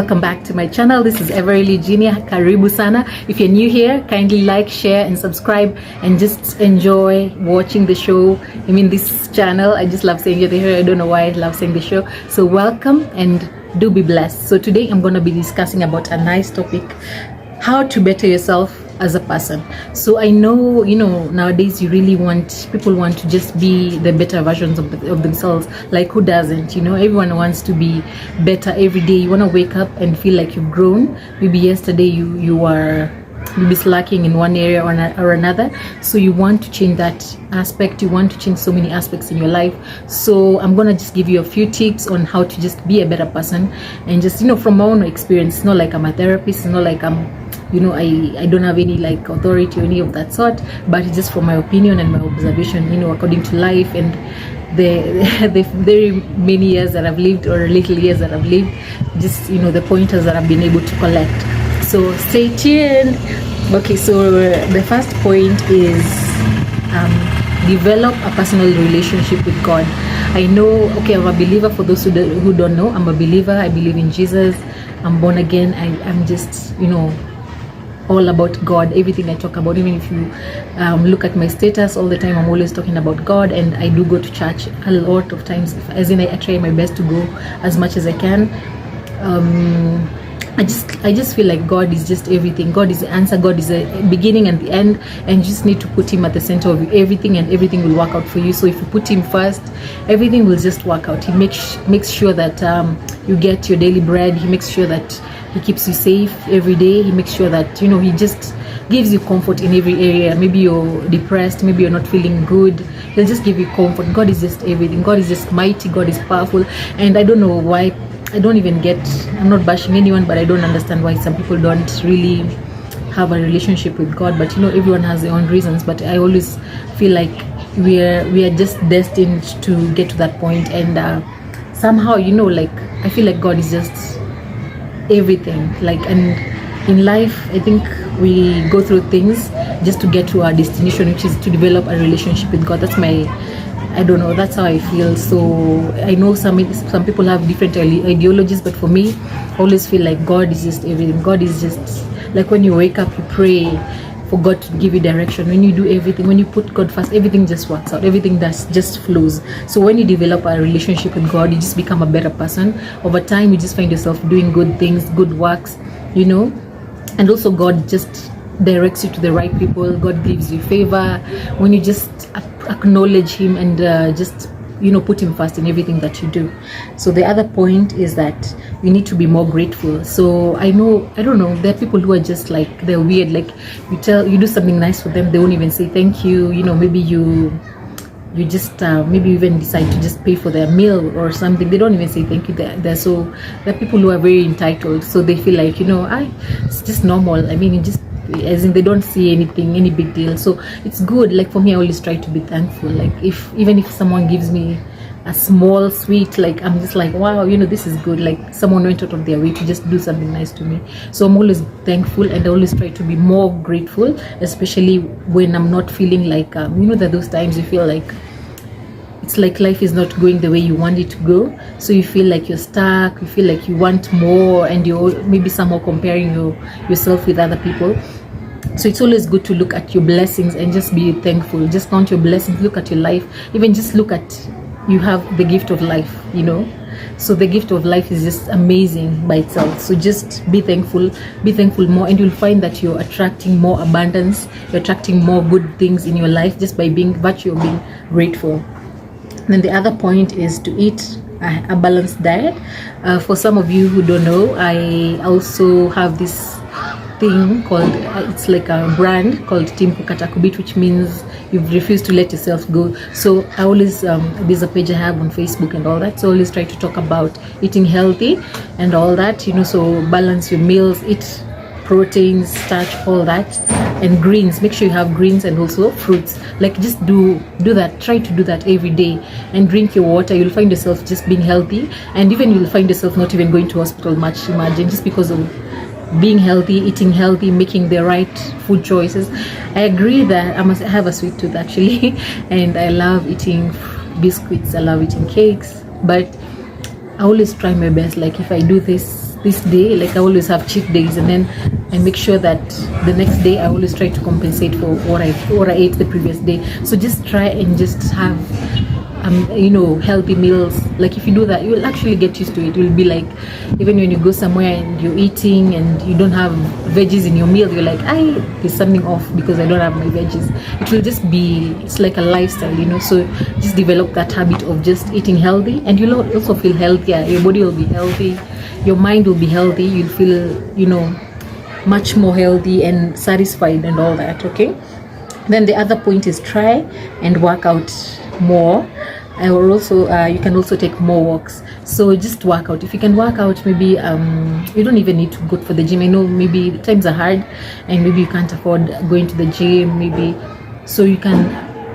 Welcome back to my channel. This is Everly Junior. Karibu sana. If you're new here, kindly like, share and subscribe and just enjoy watching the show. I mean, this channel, I just love saying it here. I don't know why I love saying the show. So welcome and do be blessed. So today I'm going to be discussing about a nice topic, how to better yourself as a person. So I know, nowadays people want to just be the better versions of themselves. Like, who doesn't? Everyone wants to be better every day. You want to wake up and feel like you've grown. Maybe yesterday you were maybe slacking in one area or another, so you want to change that aspect. You want to change so many aspects in your life. So I'm gonna just give you a few tips on how to just be a better person, and just from my own experience. It's not like I'm a therapist, it's not like I'm I don't have any like authority or any of that sort, but it's just from my opinion and my observation, according to life and the very many years that I've lived, or little years that I've lived, just the pointers that I've been able to collect. So stay tuned. Okay, so the first point is develop a personal relationship with God. I know, okay, I'm a believer. For those who don't know, I'm a believer. I believe in Jesus. I'm born again. I'm just all about God. Everything I talk about, even if you look at my status all the time, I'm always talking about God. And I do go to church a lot of times, as in I try my best to go as much as I can. I just feel like God is just everything. God is the answer. God is the beginning and the end, and you just need to put him at the center of everything, and everything will work out for you. So if you put him first, everything will just work out. He makes sure that you get your daily bread. He makes sure that he keeps you safe every day. He makes sure that he just gives you comfort in every area. Maybe you're depressed, maybe you're not feeling good, he'll just give you comfort. God is just everything. God is just mighty. God is powerful. And I don't know why, I'm not bashing anyone, but I don't understand why some people don't really have a relationship with God. But everyone has their own reasons. But I always feel like we are just destined to get to that point. And somehow, like, I feel like God is just everything. Like, and in life, I think we go through things just to get to our destination, which is to develop a relationship with God. I don't know, that's how I feel. So I know some people have different ideologies, but for me, I always feel like God is just everything. God is just like, when you wake up, you pray for God to give you direction. When you do everything, when you put God first, everything just works out. Everything just flows. So when you develop a relationship with God, you just become a better person. Over time, you just find yourself doing good things, good works, and also God just directs you to the right people. God gives you favor when you just acknowledge him and just put him first in everything that you do. So the other point is that you need to be more grateful. So I don't know, there are people who are just like, they're weird. Like, you do something nice for them, they won't even say thank you. Maybe you just maybe even decide to just pay for their meal or something, they don't even say thank you. There are people who are very entitled, so they feel like it's just normal. I mean, as in, they don't see any big deal. So it's good. Like, for me, I always try to be thankful. Like, even if someone gives me a small sweet, like, I'm just like, wow, this is good. Like, someone went out of their way to just do something nice to me. So I'm always thankful, and I always try to be more grateful, especially when I'm not feeling like that those times you feel like it's like life is not going the way you want it to go. So you feel like you're stuck, you feel like you want more, and you're maybe somehow comparing yourself with other people. So it's always good to look at your blessings and just be thankful. Just count your blessings, look at your life, even just look at, you have the gift of life, So the gift of life is just amazing by itself. So just be thankful more, and you'll find that you're attracting more abundance, you're attracting more good things in your life just by being grateful. Then the other point is to eat a balanced diet. For some of you who don't know, I also have this thing called, it's like a brand called Team Kukatakubit, which means you've refused to let yourself go. So I always, there's a page I have on Facebook and all that, so I always try to talk about eating healthy and all that, so balance your meals, eat proteins, starch, all that, and greens. Make sure you have greens and also fruits. Like, just do that. Try to do that every day, and drink your water. You'll find yourself just being healthy, and even you'll find yourself not even going to hospital much. Imagine, just because of being healthy, eating healthy, making the right food choices. I agree that I must have a sweet tooth actually, and I love eating biscuits, I love eating cakes, but I always try my best. Like, if I do this this day, like I always have cheat days, and then I make sure that the next day I always try to compensate for what I ate the previous day. So just try and just have healthy meals. Like if you do that, you will actually get used to it. It will be like, even when you go somewhere and you're eating and you don't have veggies in your meal, you're like, there's something off because I don't have my veggies. It will just be, it's like a lifestyle, so just develop that habit of just eating healthy, and you'll also feel healthier. Your body will be healthy, your mind will be healthy, you'll feel much more healthy and satisfied and all that. Okay, then the other point is try and work out more. Or also you can also take more walks. So just work out. If you can work out, maybe you don't even need to go for the gym. I know maybe times are hard and maybe you can't afford going to the gym, maybe, so you can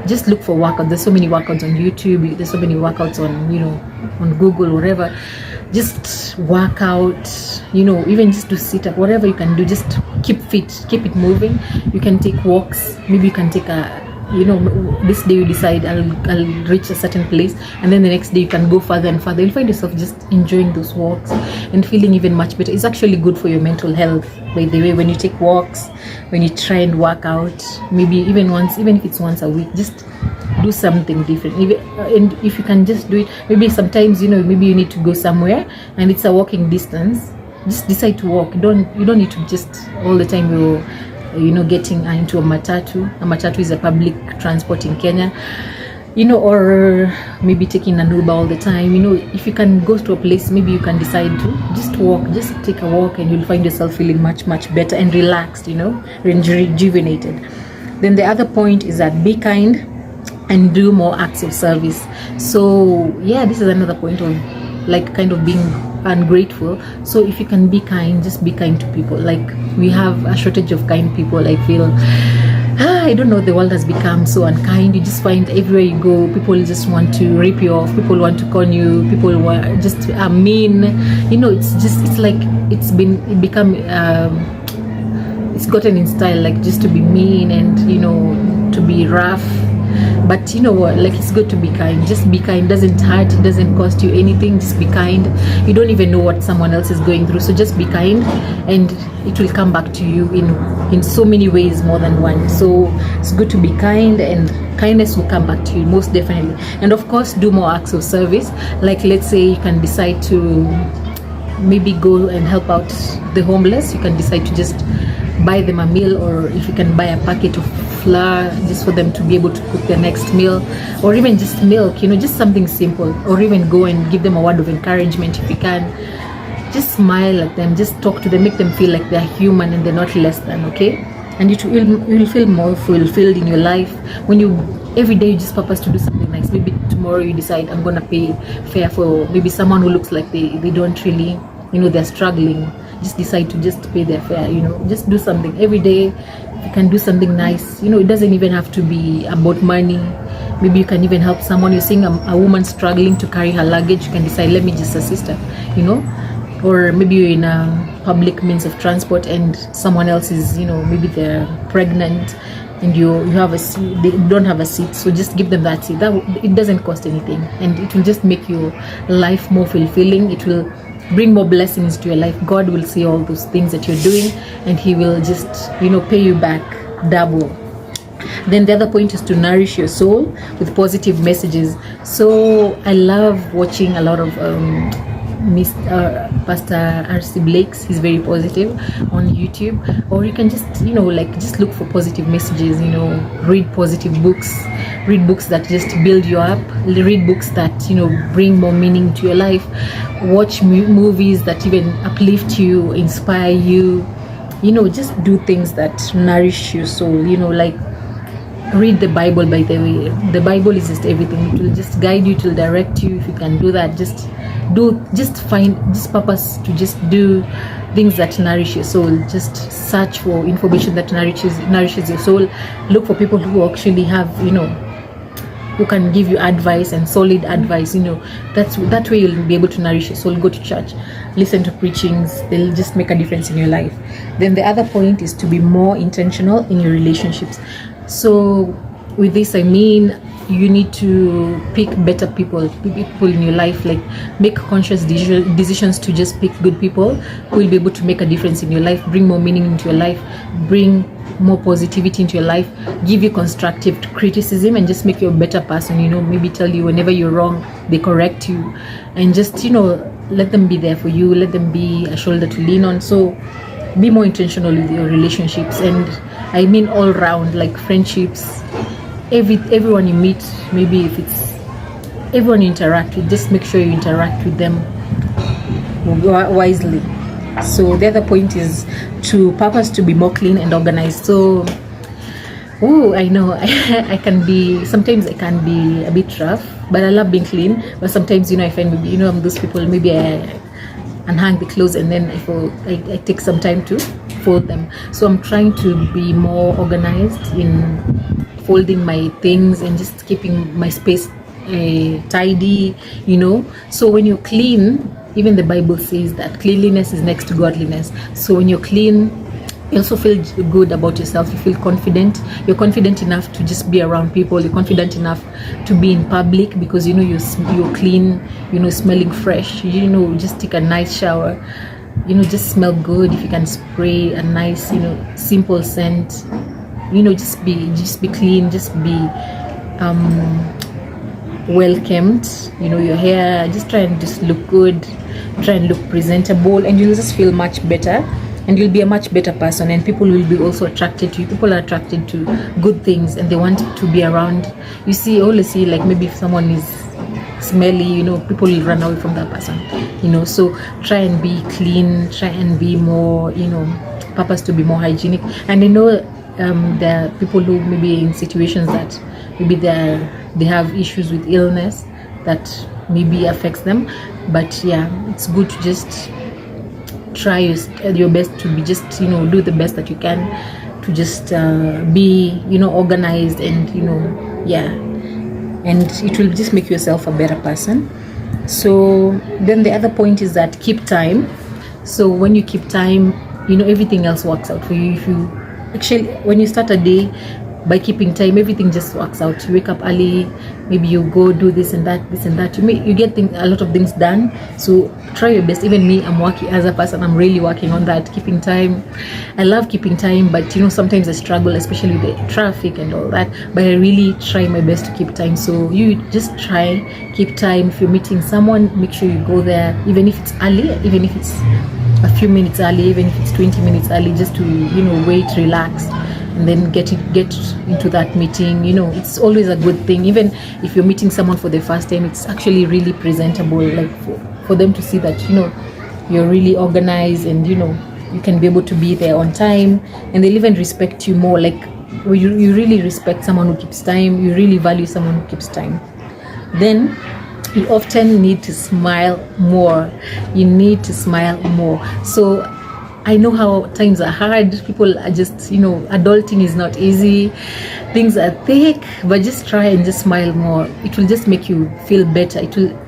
just look for workout. There's so many workouts on YouTube, there's so many workouts on Google, whatever. Just work out, even just do sit up, whatever you can do. Just keep fit, keep it moving. You can take walks. Maybe you can take this day you decide I'll reach a certain place, and then the next day you can go further and further. You'll find yourself just enjoying those walks and feeling even much better. It's actually good for your mental health, by the way, when you take walks, when you try and work out, maybe even if it's once a week, just do something different. And if you can just do it, maybe sometimes maybe you need to go somewhere and it's a walking distance, just decide to walk. You don't need to just all the time you're getting into a matatu. A matatu is a public transport in Kenya, or maybe taking an Uber all the time. If you can go to a place, maybe you can decide to just walk, just take a walk, and you'll find yourself feeling much, much better and relaxed, rejuvenated. Then the other point is that be kind and do more acts of service. So yeah, this is another point of like kind of being ungrateful. So if you can be kind, just be kind to people. Like we have a shortage of kind people. I feel I don't know, the world has become so unkind. You just find everywhere you go, people just want to rip you off, people want to con you, people just are mean. It's gotten in style, like just to be mean and to be rough. But you know what, like it's good to be kind. Just be kind. Doesn't hurt, it doesn't cost you anything. Just be kind. You don't even know what someone else is going through, so just be kind and it will come back to you in so many ways, more than one. So it's good to be kind, and kindness will come back to you, most definitely. And of course, do more acts of service. Like let's say you can decide to maybe go and help out the homeless. You can decide to just buy them a meal, or if you can buy a packet of flour just for them to be able to cook their next meal, or even just milk, just something simple. Or even go and give them a word of encouragement if you can. Just smile at them, just talk to them, make them feel like they're human and they're not less than. Okay, and you'll feel more fulfilled in your life when you every day you just purpose to do something nice. Maybe tomorrow you decide I'm gonna pay fare for maybe someone who looks like they don't really, they're struggling. Just decide to just pay their fare, just do something every day. You can do something nice, it doesn't even have to be about money. Maybe you can even help someone. You're seeing a woman struggling to carry her luggage, you can decide, let me just assist her, or maybe you're in a public means of transport and someone else is, maybe they're pregnant and you have a seat, they don't have a seat, so just give them that seat. It doesn't cost anything, and it will just make your life more fulfilling. It will bring more blessings to your life. God will see all those things that you're doing, and he will just pay you back double. Then the other point is to nourish your soul with positive messages. So I love watching a lot of Pastor R.C. Blake's. He's very positive on YouTube. Or you can just just look for positive messages, read positive books, read books that just build you up, read books that bring more meaning to your life, watch movies that even uplift you, inspire you, just do things that nourish your soul. Like read the Bible. By the way, the Bible is just everything. It will just guide you, it will direct you. If you can do that, just purpose to just do things that nourish your soul. Just search for information that nourishes your soul. Look for people who actually have who can give you advice, and solid advice. That way you'll be able to nourish your soul. Go to church, listen to preachings, they'll just make a difference in your life. Then the other point is to be more intentional in your relationships. So with this I mean, you need to pick better people in your life, like make conscious decisions to just pick good people who will be able to make a difference in your life, bring more meaning into your life, bring more positivity into your life, give you constructive criticism, and just make you a better person. Maybe tell you whenever you're wrong, they correct you, and just let them be there for you, let them be a shoulder to lean on. So be more intentional with your relationships, and I mean all around, like friendships, everyone you meet, maybe if it's everyone you interact with, just make sure you interact with them wisely. So the other point is to purpose to be more clean and organized. So I know sometimes I can be a bit rough, but I love being clean. But sometimes I find maybe I'm those people, maybe I unhang the clothes and then I take some time to fold them. So I'm trying to be more organized in folding my things and just keeping my space tidy. So when you're clean, even the Bible says that cleanliness is next to godliness. So when you're clean, you also feel good about yourself. You feel confident. You're confident enough to just be around people. You're confident enough to be in public because you're clean. Smelling fresh. Just take a nice shower. Just smell good. If you can spray a nice, simple scent. Just be clean. Just be well kempt. Your hair. Just try and just look good. Try and look presentable, and you'll just feel much better. And you'll be a much better person, and people will be also attracted to you. People are attracted to good things, and they want to be around. Always see, like maybe if someone is smelly, people will run away from that person. So try and be clean. Try and be more, purpose to be more hygienic. And I know there are people who maybe in situations that maybe they have issues with illness that maybe affects them. But yeah, it's good to just try your best to be just do the best that you can to just be organized, and and it will just make yourself a better person. So then the other point is that keep time. So when you keep time, everything else works out for you. If you actually, when you start a day by keeping time, everything just works out. You wake up early, maybe you go do this and that. You get a lot of things done. So try your best. Even me, I'm working as a person, I'm really working on that, keeping time. I love keeping time, but sometimes I struggle, especially with the traffic and all that, but I really try my best to keep time. So you just try, keep time. If you're meeting someone, make sure you go there, even if it's early, even if it's a few minutes early, even if it's 20 minutes early, just to wait, relax, and then get into that meeting. It's always a good thing. Even if you're meeting someone for the first time, it's actually really presentable, like for them to see that you're really organized, and you can be able to be there on time, and they'll even respect you more. Like you really respect someone who keeps time. You really value someone who keeps time. Then you often need to smile more. You need to smile more. So I know how times are hard. People are just, adulting is not easy. Things are thick, but just try and just smile more. It will just make you feel better.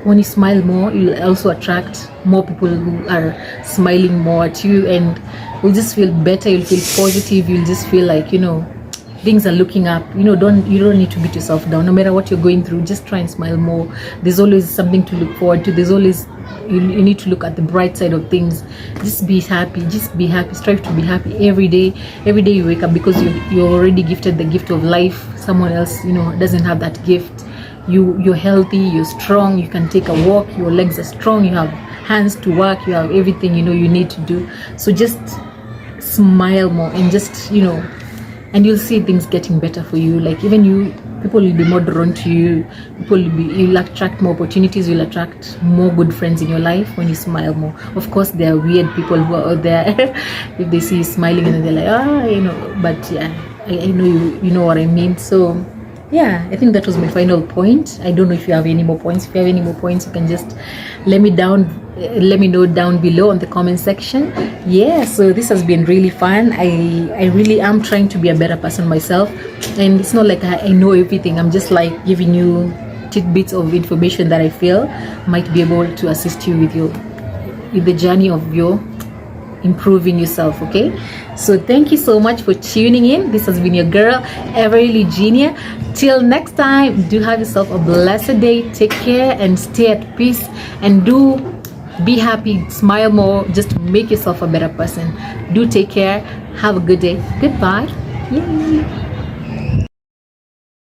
When you smile more, you'll also attract more people who are smiling more at you, and you'll just feel better. You'll feel positive. You'll just feel like, things are looking up. You don't need to beat yourself down. No matter what you're going through, just try and smile more. There's always something to look forward to. There's always, you need to look at the bright side of things. Just be happy. Strive to be happy every day you wake up, because you're already gifted the gift of life. Someone else doesn't have that gift. You're healthy, you're strong, you can take a walk, your legs are strong, you have hands to work, you have everything you need to do. So just smile more, and just and you'll see things getting better for you. Like even people will be more drawn to you. You'll attract more opportunities. You'll attract more good friends in your life when you smile more. Of course, there are weird people who are out there. If they see you smiling, and they're like, but yeah, I know you know what I mean. So yeah, I think that was my final point. I don't know if you have any more points. If you have any more points, you can just let me know down below on the comment section. Yeah, so this has been really fun. I really am trying to be a better person myself, and it's not like I know everything. I'm just like giving you tidbits of information that I feel might be able to assist you with the journey of your improving yourself. Okay, so thank you so much for tuning in. This has been your girl Everly Genia. Till next time, do have yourself a blessed day. Take care and stay at peace, and do be happy, smile more, just make yourself a better person. Do take care. Have a good day. Goodbye. Yay.